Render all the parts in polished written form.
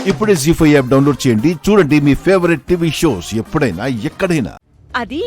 ఇప్పుడే జీ5 app download చేయండి. చూడండి మీ ఫేవరెట్ టీవీ షోస్ ఎప్పుడైనా ఎక్కడైనా. అది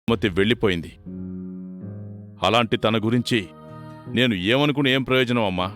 సుమతి వెళ్ళిపోయింది. అలాంటి తన గురించి నేను ఏమనుకుని ఏం ప్రయోజనం అమ్మా?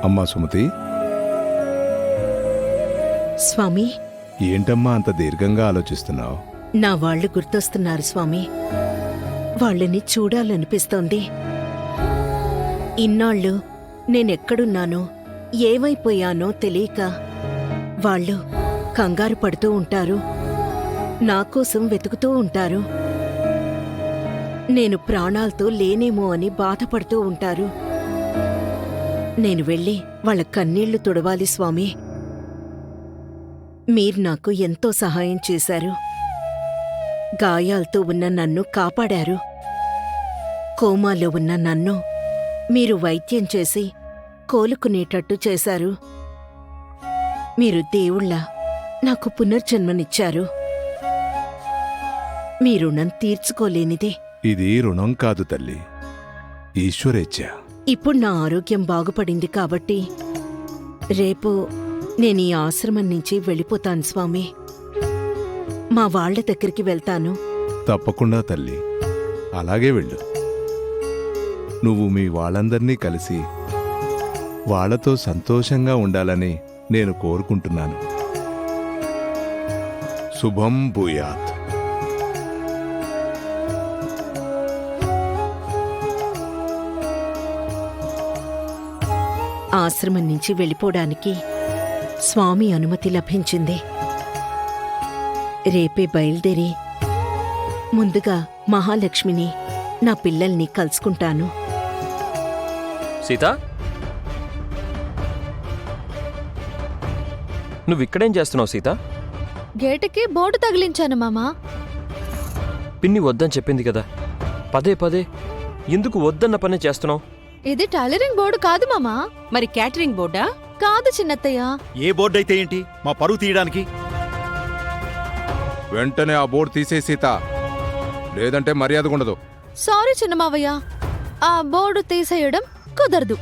అమ్మా సుమతి, స్వామి, ఏంటమ్మా అంత దీర్ఘంగా ఆలోచిస్తున్నావు? నా వాళ్ళు గుర్తొస్తున్నారు స్వామి. వాళ్ళని చూడాలనిపిస్తోంది. ఇన్నాళ్ళు నేనెక్కడున్నానో ఏమైపోయానో తెలియక వాళ్ళు కంగారు పడుతూ ఉంటారు, నా కోసం వెతుకుతూ ఉంటారు. నేను ప్రాణాలతో లేనేమో అని బాధపడుతూ ఉంటారు. నేను వెళ్ళి వాళ్ళ కన్నీళ్లు తుడవాలి స్వామి. మీరు నాకు ఎంతో సహాయం చేశారు. గాయాలతో ఉన్న నన్ను కాపాడారు. కోమాలో ఉన్న నన్ను మీరు వైద్యం చేసి కోలుకునేటట్టు చేశారు. మీరు దేవుళ్ళ నాకు పునర్జన్మనిచ్చారు. మీ రుణం తీర్చుకోలేనిదే. ఇది రుణం కాదు తల్లి, ఈశ్వరేచ్ఛ. ఇప్పుడు నా ఆరోగ్యం బాగుపడింది కాబట్టి రేపు నేను ఈ ఆశ్రమం నుంచి వెళ్ళిపోతాను స్వామి. మా వాళ్ల దగ్గరికి వెళ్తాను. తప్పకుండా తల్లి, అలాగే వెళ్ళు. నువ్వు మీ వాళ్ళందర్నీ కలిసి వాళ్లతో సంతోషంగా ఉండాలని నేను కోరుకుంటున్నాను. శుభం భూయాత్. ఆశ్రమం నుంచి వెళ్ళిపోవడానికి స్వామి అనుమతి లభించింది. రేపే బయలుదేరి ముందుగా మహాలక్ష్మిని, నా పిల్లల్ని కలుసుకుంటాను. సీత, నువ్విక్కడేం చేస్తున్నావు సీత? గేటుకి బోర్డు తగిలించాను మామా. పిన్ని వద్దని చెప్పింది కదా, పదే పదే ఎందుకు వద్దన్న పనే చేస్తున్నావు? ఇది టైలరింగ్ బోర్డు కాదు మామా. మరి క్యాటరింగ్ బోర్డా? కాదు చిన్నత్తయ్య. ఏ బోర్డు అయితే ఏంటి, మా పరువు తీయడానికి? వెంటనే ఆ బోర్డు తీసే సీత, లేదంటే మర్యాద ఉండదు. సారీ చిన్నమావయ్య, ఆ బోర్డు తీసేయడం కుదరదు.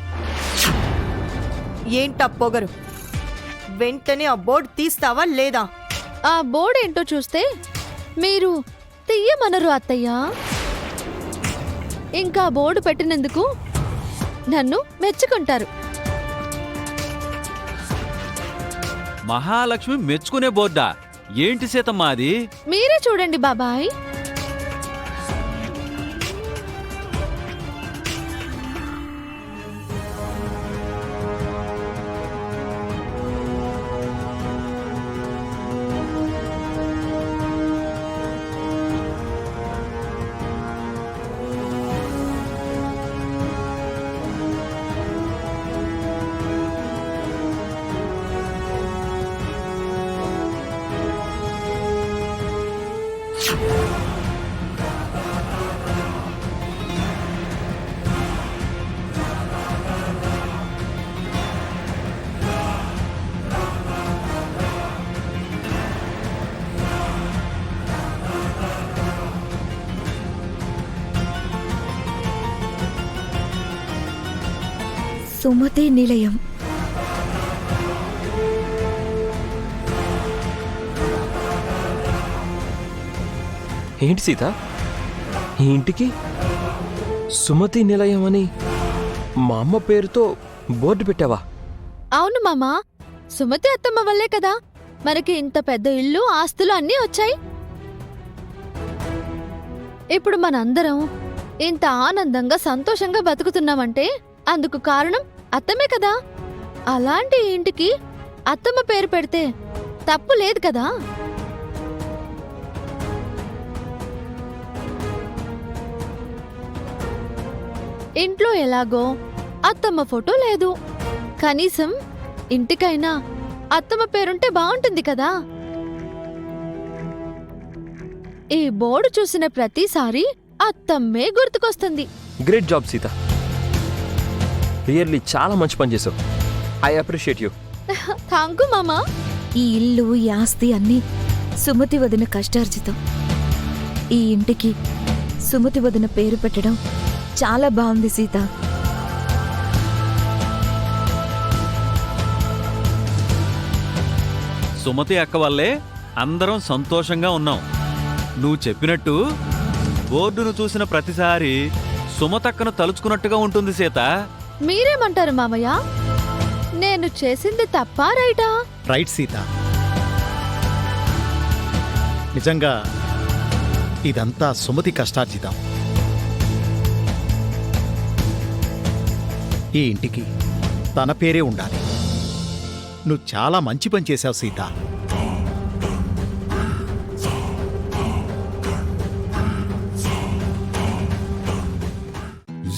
ఏంటా పొగరు? వెంటనే ఆ బోర్డు తీస్తావా లేదా? ఆ బోర్డు ఏంటో చూస్తే మీరు తీయమనరు అత్తయ్య. ఇంకా బోర్డు పెట్టినందుకు నన్ను మెచ్చుకుంటారు. మహాలక్ష్మి మెచ్చుకునే బోర్డా? ఏంటి సీతమ్మా అది? మీరే చూడండి బాబాయ్. సుమతి నిలయం. ఏంటి సీత, ఈ ఇంటికి సుమతి నిలయం అని మా అమ్మ పేరుతో బోర్డు పెట్టావా? అవును మామా, సుమతి అత్తమ్మ వల్లే కదా మనకి ఇంత పెద్ద ఇల్లు, ఆస్తులు అన్నీ వచ్చాయి. ఇప్పుడు మనందరం ఇంత ఆనందంగా సంతోషంగా బతుకుతున్నామంటే అందుకు కారణం అత్తమే కదా. అలాంటి ఇంటికి అత్తమ్మ పేరు పెడితే తప్పు లేదు కదా. ఇంట్లో ఎలాగో అత్తమ్మ ఫోటో లేదు, కనీసం ఇంటికైనా అత్తమ్మ పేరుంటే బాగుంటుంది కదా. ఈ బోర్డు చూసిన ప్రతిసారి అత్తమ్మే గుర్తుకొస్తుంది. గ్రేట్ జాబ్ సీత, రియల్లీ చాలా మంచి పని చేసావు. I appreciate you. థాంక్యూ మామా. ఈ ఇల్లు, ఈ ఆస్తి అన్నీ సుమతి వదిన కష్టార్జితం. ఈ ఇంటికి సుమతి వదిన పేరు పెట్టడం చాలా బాగుంది సీత. సుమతి అక్క వల్లే అందరం సంతోషంగా ఉన్నాం. నువ్వు చెప్పినట్టు బోర్డును చూసిన ప్రతిసారి సుమతక్కను తలుచుకున్నట్టుగా ఉంటుంది సీత. మీరేమంటారు మామయ్య? నేను చేసింది తప్పా రైటా? రైట్ సీత. నిజంగా ఇదంతా సుమతి కష్టార్జితం. ఈ ఇంటికి తన పేరే ఉండాలి. నువ్వు చాలా మంచి పని చేశావు సీత.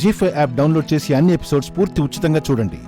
జీ5 యాప్ డౌన్లోడ్ చేసి అన్ని ఎపిసోడ్స్ పూర్తి ఉచితంగా చూడండి.